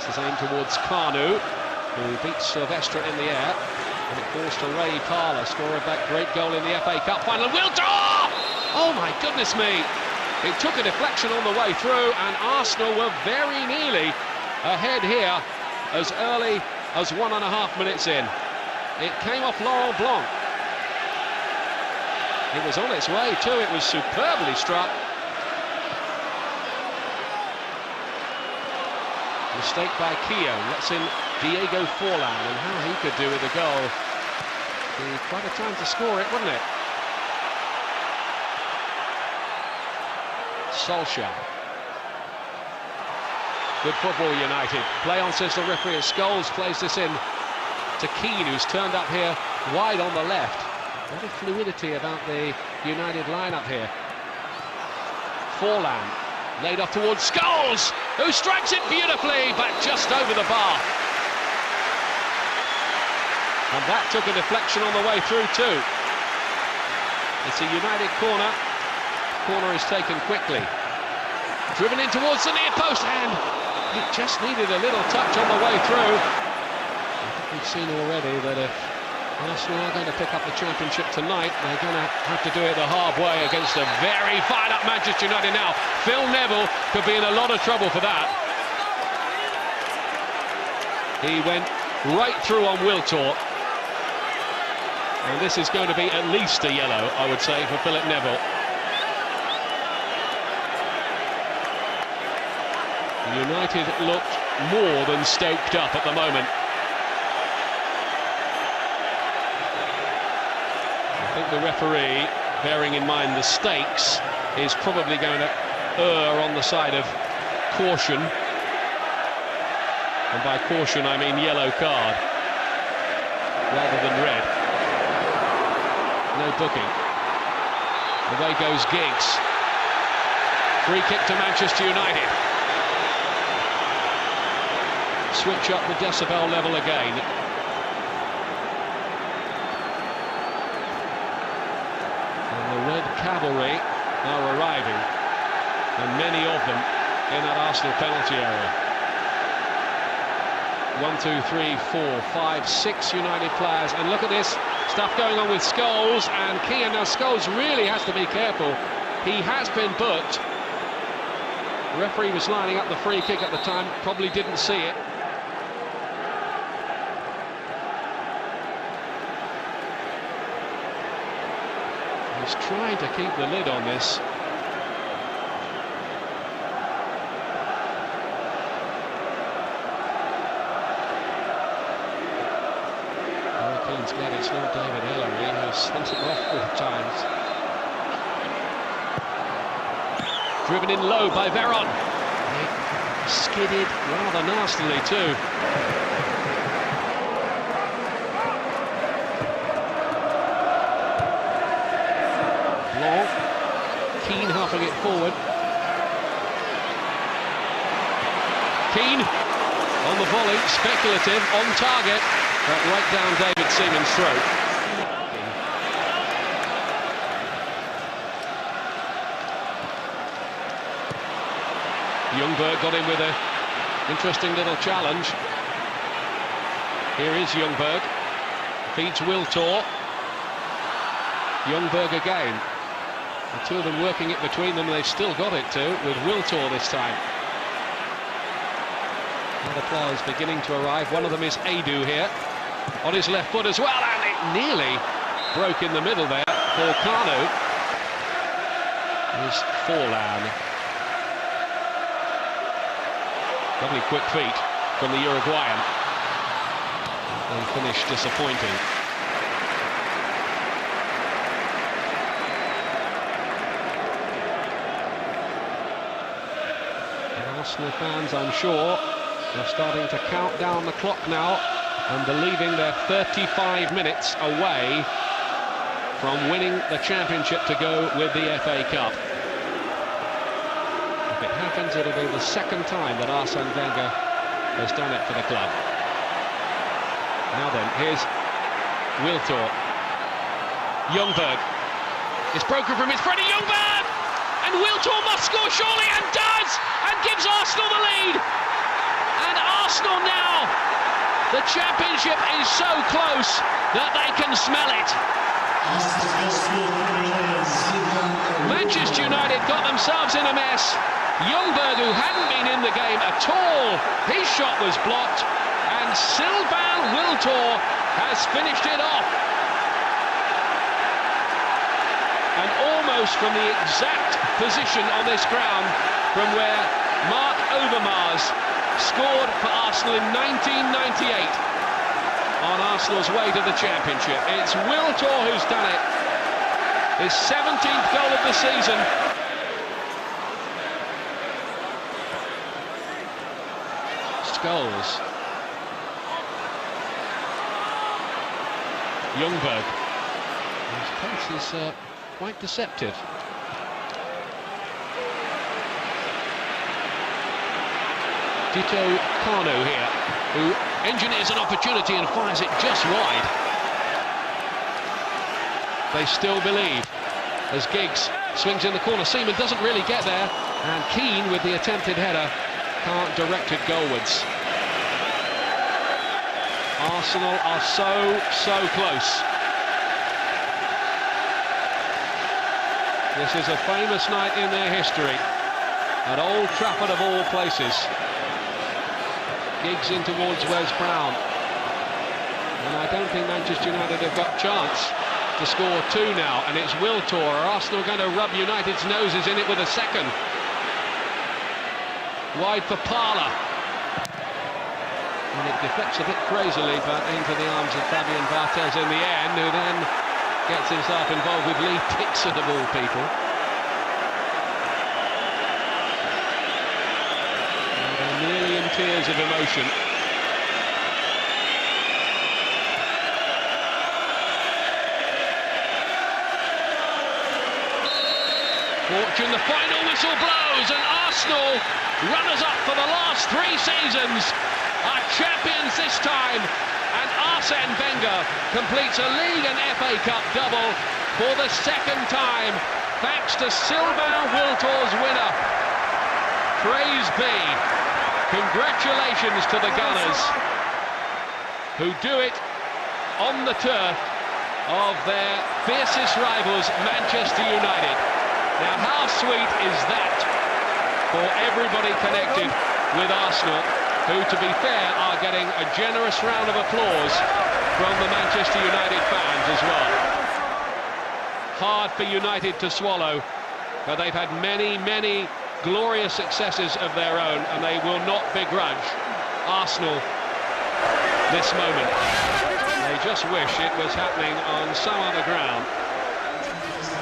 This is aimed towards Kanu, who beats Silvestre in the air. And it falls to Ray Parlour, scorer of that great goal in the FA Cup final. Wiltor! Oh my goodness me! It took a deflection on the way through, and Arsenal were very nearly ahead here as early as 1.5 minutes in. It came off Laurent Blanc. It was on its way too, it was superbly struck. Mistake by Keogh, lets in Diego Forlan, and how he could do with the goal. Be quite a time to score it, wouldn't it? Solskjaer. Good football, United. Play on, says the referee, as Scholes plays this in to Keane, who's turned up here wide on the left. A lot of fluidity about the United lineup here. Forlan. Laid off towards Scholes, who strikes it beautifully, but just over the bar. And that took a deflection on the way through too. It's a United corner. Corner is taken quickly. Driven in towards the near post, and it just needed a little touch on the way through. I think we've seen already that if Arsenal are going to pick up the championship tonight, they're going to have to do it the hard way against a very fired-up Manchester United now. Phil Neville could be in a lot of trouble for that. He went right through on Wiltor. And this is going to be at least a yellow, I would say, for Philip Neville. United looked more than stoked up at the moment. I think the referee, bearing in mind the stakes, is probably going to err on the side of caution. And by caution I mean yellow card rather than red. No booking. Away goes Giggs. Free kick to Manchester United. Switch up the decibel level again. And the Red Cavalry are arriving, and many of them in that Arsenal penalty area. 1, 2, 3, 4, 5, 6 United players, and look at this stuff going on with Scholes and Keane. Now Scholes really has to be careful. He has been booked. The referee was lining up the free kick at the time, probably didn't see it. He's trying to keep the lid on this. Hurricane's glad it's not David Ellery, who's sent it off 4 times. Driven in low by Veron. It skidded rather nastily too. Keane huffing it forward. Keane on the volley, speculative, on target, but right down David Seaman's throat. Ljungberg got in with an interesting little challenge. Here is Ljungberg. Feeds Wiltor. Ljungberg again. The two of them working it between them, they've still got it too, with Wiltor this time. Other players beginning to arrive. One of them is Adu here, on his left foot as well, and it nearly broke in the middle there for Kanu. Here's Forlan. Lovely quick feet from the Uruguayan. And finish disappointing. Arsenal fans, I'm sure, are starting to count down the clock now and believing they're 35 minutes away from winning the championship to go with the FA Cup. If it happens, it'll be the second time that Arsene Wenger has done it for the club. Now then, here's Wiltor. Ljungberg. It's broken from his Freddie Ljungberg! And Wiltor must score surely, and does! And gives Arsenal the lead! And Arsenal Arsenal now! The championship is so close that they can smell it. Manchester United got themselves in a mess. Ljungberg, who hadn't been in the game at all, his shot was blocked, and Sylvain Wiltord has finished it off. And almost from the exact position on this ground from where Mark Overmars scored for Arsenal in 1998 on Arsenal's way to the championship. It's Wiltord who's done it. His 17th goal of the season. Scholes. Ljungberg. His pace is quite deceptive. Titulo here, who engineers an opportunity and fires it just wide. They still believe as Giggs swings in the corner. Seaman doesn't really get there, and Keane with the attempted header can't direct it goalwards. Arsenal are so close. This is a famous night in their history at Old Trafford of all places. Giggs in towards Wes Brown, and I don't think Manchester United have got chance to score two now, and it's Wiltord. Are Arsenal going to rub United's noses in it with a second? Wide for Parler, and it deflects a bit crazily but into the arms of Fabian Barthez in the end, who then gets himself involved with Lee Dixon of all people. Nearly in tears of emotion. Fortune, the final whistle blows, and Arsenal, runners-up for the last 3 seasons, are champions this time, and Arsene Wenger completes a League and FA Cup double for the 2nd time, thanks to Sylvain Wiltord's winner. Praise be. Congratulations to the Gunners, who do it on the turf of their fiercest rivals, Manchester United. Now, how sweet is that for everybody connected with Arsenal, who, to be fair, are getting a generous round of applause from the Manchester United fans as well. Hard for United to swallow, but they've had many glorious successes of their own, and they will not begrudge Arsenal this moment. They just wish it was happening on some other ground.